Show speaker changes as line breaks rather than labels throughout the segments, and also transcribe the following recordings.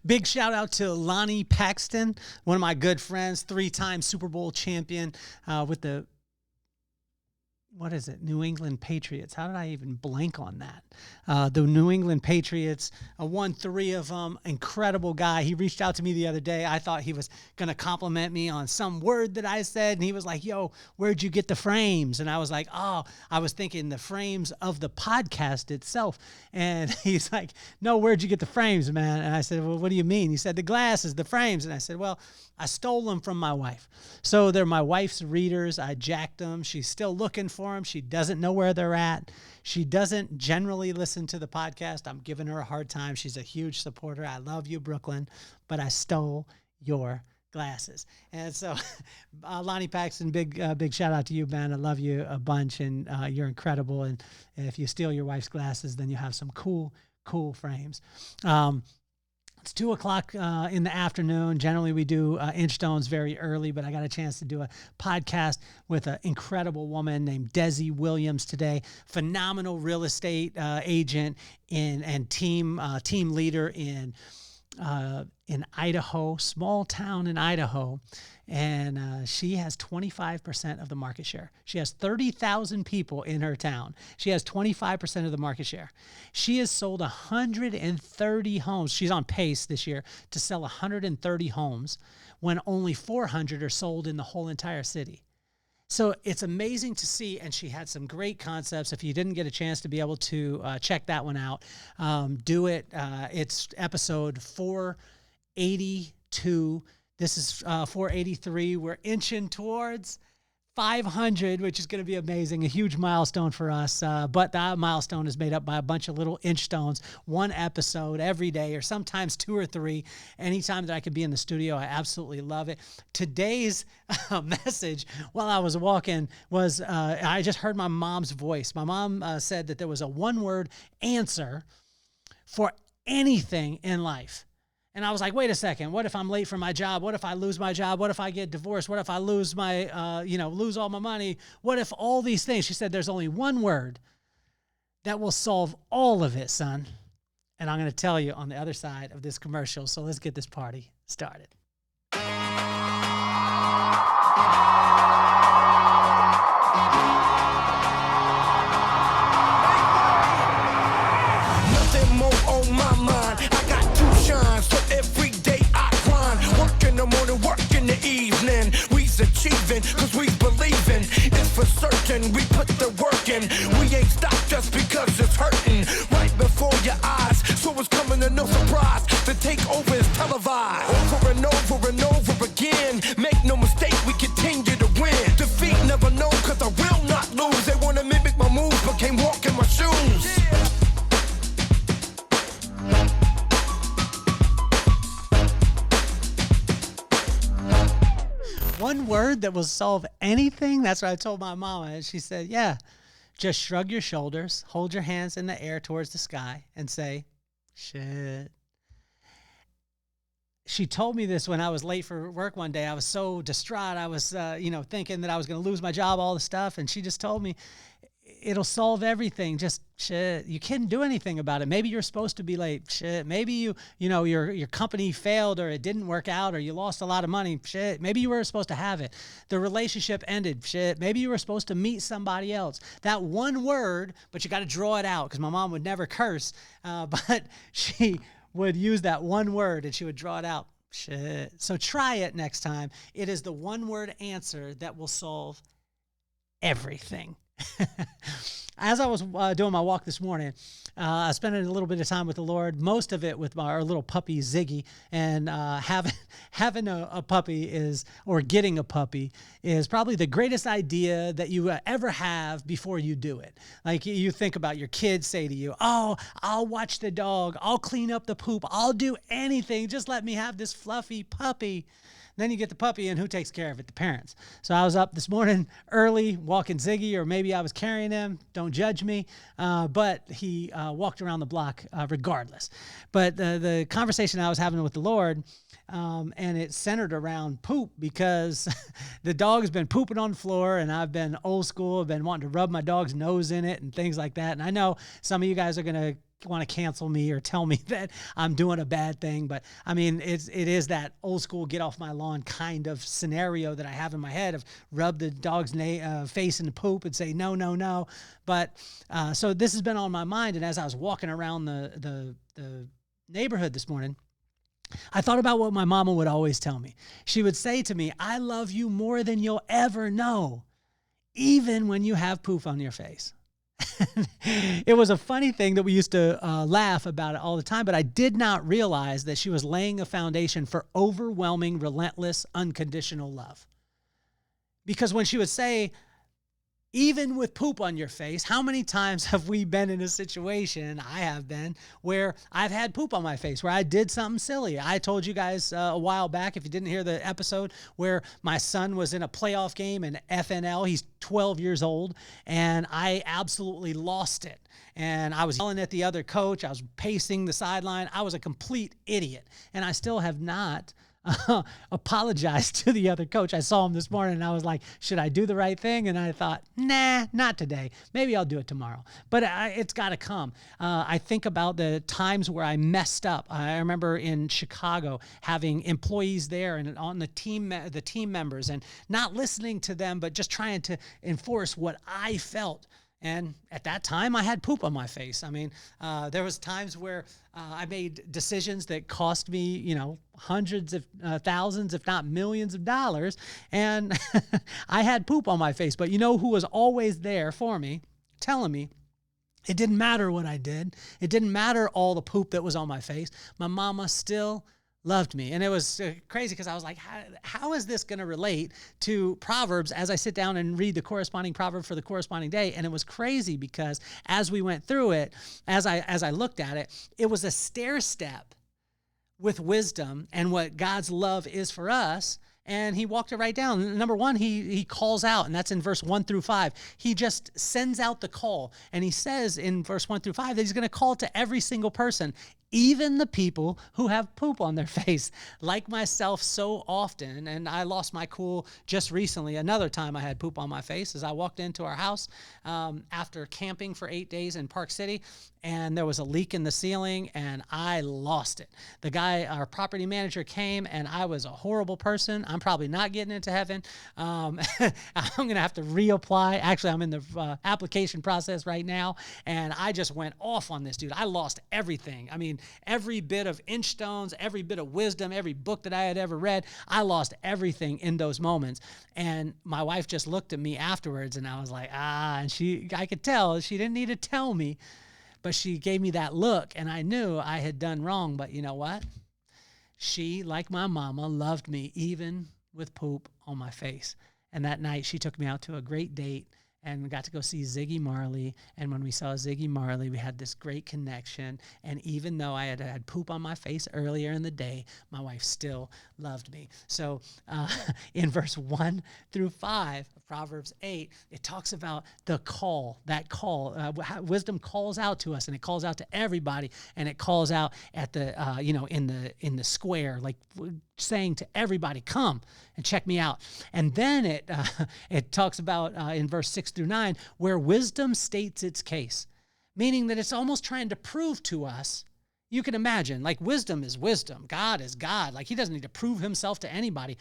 Big shout out to Lonnie Paxton, one of my good friends, 3-time Super Bowl champion with the New England Patriots. How did I even blank on that? The New England Patriots won 3 of them. Incredible guy. He reached out to me the other day. I thought he was going to compliment me on some word that I said. And he was like, yo, where'd you get the frames? And I was like, oh, I was thinking the frames of the podcast itself. And he's like, no, where'd you get the frames, man? And I said, well, what do you mean? He said, the glasses, the frames. And I said, well, I stole them from my wife. So they're my wife's readers. I jacked them. She's still looking for them. She doesn't know where they're at. She doesn't generally listen to the podcast. I'm giving her a hard time. She's a huge supporter. I love you, Brooklyn, but I stole your glasses. And so Lonnie Paxton, big shout out to you, man. I love you a bunch, and you're incredible. And if you steal your wife's glasses, then you have some cool frames. It's 2:00 in the afternoon. Generally, we do Inchstones very early, but I got a chance to do a podcast with an incredible woman named Desi Williams today. Phenomenal real estate agent and team leader in Idaho, small town in Idaho. And she has 25% of the market share. She has 30,000 people in her town. She has 25% of the market share. She has sold 130 homes. She's on pace this year to sell 130 homes when only 400 are sold in the whole entire city. So it's amazing to see, and she had some great concepts. If you didn't get a chance to be able to check that one out, do it. It's episode 482. This is 483. We're inching towards 500, which is going to be amazing, a huge milestone for us. But that milestone is made up by a bunch of little Inchstones, one episode every day, or sometimes 2 or 3. Anytime that I could be in the studio, I absolutely love it. Today's message while I was walking was I just heard my mom's voice. My mom said that there was a one-word answer for anything in life. And I was like, wait a second, what if I'm late for my job? What if I lose my job? What if I get divorced? What if I lose my, lose all my money? What if all these things? She said, there's only one word that will solve all of it, son. And I'm going to tell you on the other side of this commercial. So let's get this party started.
Nothing more on my mind. I got 2 shines, so every day I grind. Work in the morning, work in the evening. We's achieving, cause we believing. It's for certain, we put the work in. We ain't stopped just because it's hurting. Right before your eyes, so it's coming to no surprise. The takeover is televised. Over and over and over again. Make no mistake, we continue to win. Defeat never known, cause I will not lose. They wanna mimic my moves, but can't walk in my shoes.
One word that will solve anything? That's what I told my mama. And she said, yeah, just shrug your shoulders, hold your hands in the air towards the sky, and say, shit. She told me this when I was late for work one day. I was so distraught. I was, thinking that I was going to lose my job, all the stuff. And she just told me, it'll solve everything. Just shit. You can't do anything about it. Maybe you're supposed to be late. Shit. Maybe your company failed, or it didn't work out, or you lost a lot of money. Shit. Maybe you were supposed to have it. The relationship ended. Shit. Maybe you were supposed to meet somebody else. That one word, but you got to draw it out, because my mom would never curse, but she would use that one word and she would draw it out. Shit. So try it next time. It is the one word answer that will solve everything. As I was doing my walk this morning, I spent a little bit of time with the Lord, most of it with our little puppy Ziggy. And having a puppy or getting a puppy is probably the greatest idea that you ever have before you do it. Like, you think about your kids say to you, oh, I'll watch the dog, I'll clean up the poop, I'll do anything, just let me have this fluffy puppy. Then you get the puppy, and who takes care of it? The parents. So I was up this morning early walking Ziggy, or maybe I was carrying him. Don't judge me. But he walked around the block regardless. But the conversation I was having with the Lord, and it centered around poop, because the dog's been pooping on the floor, and I've been old school. I've been wanting to rub my dog's nose in it and things like that. And I know some of you guys are going to want to cancel me or tell me that I'm doing a bad thing. But I mean, it is that old school get off my lawn kind of scenario that I have in my head of rub the dog's face in the poop and say, no, no, no. But so this has been on my mind. And as I was walking around the neighborhood this morning, I thought about what my mama would always tell me. She would say to me, I love you more than you'll ever know, even when you have poop on your face. It was a funny thing that we used to laugh about it all the time, but I did not realize that she was laying a foundation for overwhelming, relentless, unconditional love. Because when she would say, even with poop on your face, how many times have we been in a situation, I have been, where I've had poop on my face, where I did something silly. I told you guys a while back, if you didn't hear the episode, where my son was in a playoff game in FNL. He's 12 years old, and I absolutely lost it. And I was yelling at the other coach. I was pacing the sideline. I was a complete idiot, and I still have not apologized to the other coach. I saw him this morning and I was like, should I do the right thing? And I thought, nah, not today. Maybe I'll do it tomorrow. But it's got to come. I think about the times where I messed up. I remember in Chicago having employees there and on the team members and not listening to them, but just trying to enforce what I felt. And at that time, I had poop on my face. I mean, there was times where I made decisions that cost me, hundreds of thousands, if not millions of dollars. And I had poop on my face. But you know who was always there for me, telling me it didn't matter what I did. It didn't matter all the poop that was on my face. My mama still loved me. And it was crazy because I was like, how is this going to relate to Proverbs as I sit down and read the corresponding proverb for the corresponding day? And it was crazy because as we went through it, as I looked at it, it was a stair step with wisdom and what God's love is for us. And he walked it right down. Number one, he calls out, and that's in verse 1-5. He just sends out the call. And he says in verse 1-5 that he's going to call to every single person, even the people who have poop on their face, like myself so often. And I lost my cool just recently. Another time I had poop on my face as I walked into our house after camping for 8 days in Park City, and there was a leak in the ceiling, and I lost it. The guy, our property manager, came, and I was a horrible person. I'm probably not getting into heaven. I'm going to have to reapply. Actually, I'm in the application process right now, and I just went off on this dude. I lost everything. I mean, every bit of Inchstones, every bit of wisdom, every book that I had ever read, I lost everything in those moments. And my wife just looked at me afterwards, and I was like, and I could tell she didn't need to tell me, but she gave me that look, and I knew I had done wrong. But you know what? She, like my mama, loved me even with poop on my face. And that night she took me out to a great date, and we got to go see Ziggy Marley. And when we saw Ziggy Marley, we had this great connection. And even though I had poop on my face earlier in the day, my wife still loved me. So in verse 1-5 of Proverbs 8, it talks about the call, that call. Wisdom calls out to us, and it calls out to everybody, and it calls out at the, in the square, like saying to everybody, come and check me out. And then it talks about in verse 6-9, where wisdom states its case, meaning that it's almost trying to prove to us. You can imagine, like, wisdom is wisdom. God is God. Like, he doesn't need to prove himself to anybody,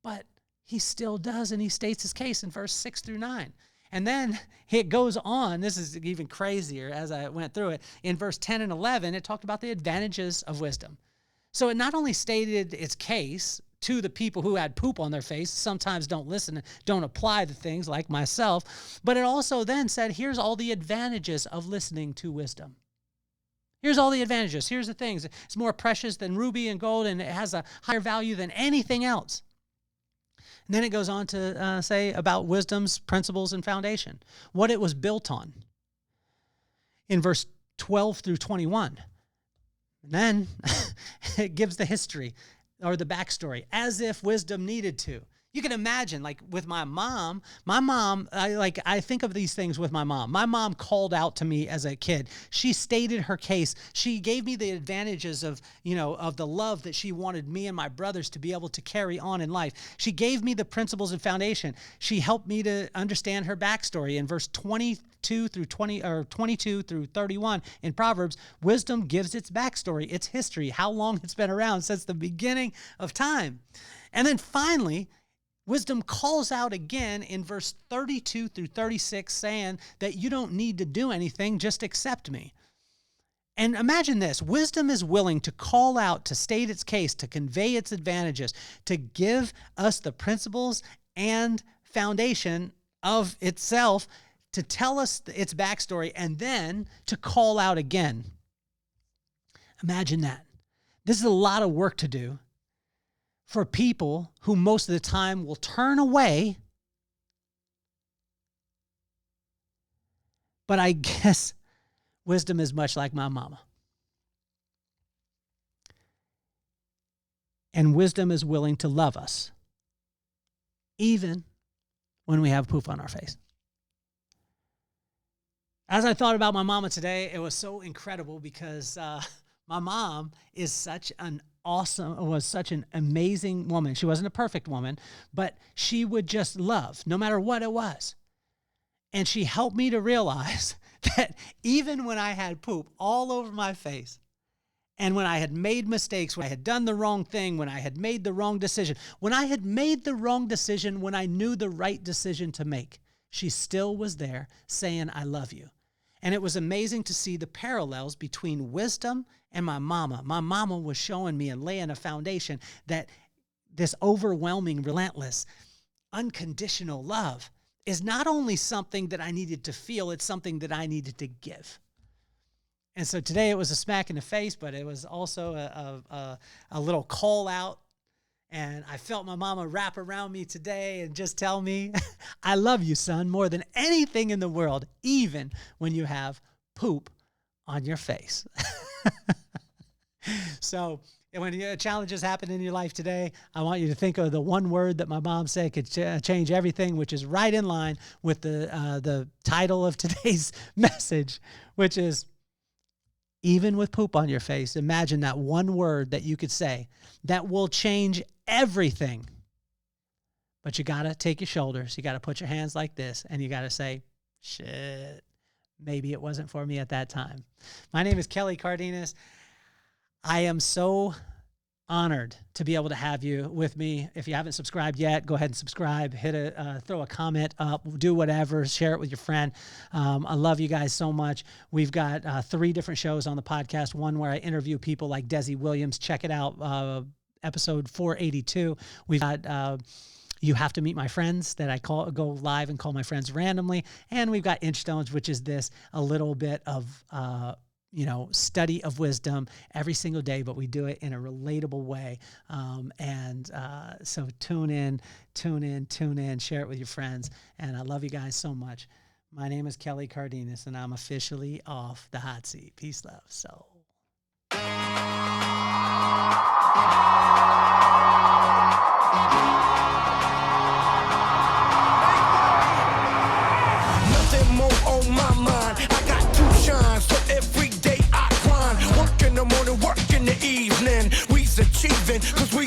but he still does, and he states his case in verse 6-9. And then it goes on. This is even crazier as I went through it. In verse 10 and 11, it talked about the advantages of wisdom. So it not only stated its case to the people who had poop on their face, sometimes don't listen, don't apply the things like myself, but it also then said, here's all the advantages of listening to wisdom. Here's all the advantages. Here's the things. It's more precious than ruby and gold, and it has a higher value than anything else. And then it goes on to say about wisdom's principles and foundation, what it was built on. In verse 12-21. And then it gives the history or the backstory, as if wisdom needed to. You can imagine, like with my mom, I think of these things with my mom. My mom called out to me as a kid. She stated her case. She gave me the advantages of, of the love that she wanted me and my brothers to be able to carry on in life. She gave me the principles and foundation. She helped me to understand her backstory. In verse 22 through 31 in Proverbs, wisdom gives its backstory, its history, how long it's been around since the beginning of time. And then finally, wisdom calls out again in verse 32 through 36, saying that you don't need to do anything, just accept me. And imagine this, wisdom is willing to call out, to state its case, to convey its advantages, to give us the principles and foundation of itself, to tell us its backstory, and then to call out again. Imagine that. This is a lot of work to do for people who most of the time will turn away. But I guess wisdom is much like my mama. And wisdom is willing to love us, even when we have poop on our face. As I thought about my mama today, it was so incredible because my mom was such an amazing woman. She wasn't a perfect woman, but she would just love no matter what it was. And she helped me to realize that even when I had poop all over my face, and when I had made mistakes, when I had done the wrong thing, when I had made the wrong decision, when I knew the right decision to make, she still was there saying, I love you. And it was amazing to see the parallels between wisdom and my mama. My mama was showing me and laying a foundation that this overwhelming, relentless, unconditional love is not only something that I needed to feel, it's something that I needed to give. And so today it was a smack in the face, but it was also a little call out. And I felt my mama wrap around me today and just tell me, I love you, son, more than anything in the world, even when you have poop on your face. So when challenges happen in your life today, I want you to think of the one word that my mom said could change everything, which is right in line with the title of today's message, which is, even with poop on your face, imagine that one word that you could say that will change everything. But you got to take your shoulders. You got to put your hands like this, and you got to say, shit, maybe it wasn't for me at that time. My name is Kelly Cardenas. I am so honored to be able to have you with me. If you haven't subscribed yet, go ahead and subscribe, throw a comment up, do whatever, share it with your friend. I love you guys so much. We've got 3 different shows on the podcast. One where I interview people like Desi Williams. Check it out. Episode 482. We've got, You Have to Meet My Friends, that I go live and call my friends randomly. And we've got Inchstones, which is a little bit of, study of wisdom every single day, but we do it in a relatable way. So tune in, share it with your friends. And I love you guys so much. My name is Kelly Cardenas, and I'm officially off the hot seat. Peace, love, soul.
Nothing more on my mind. I got 2 shines, so every day I grind. Work in the morning, work in the evening. We's achieving, cause we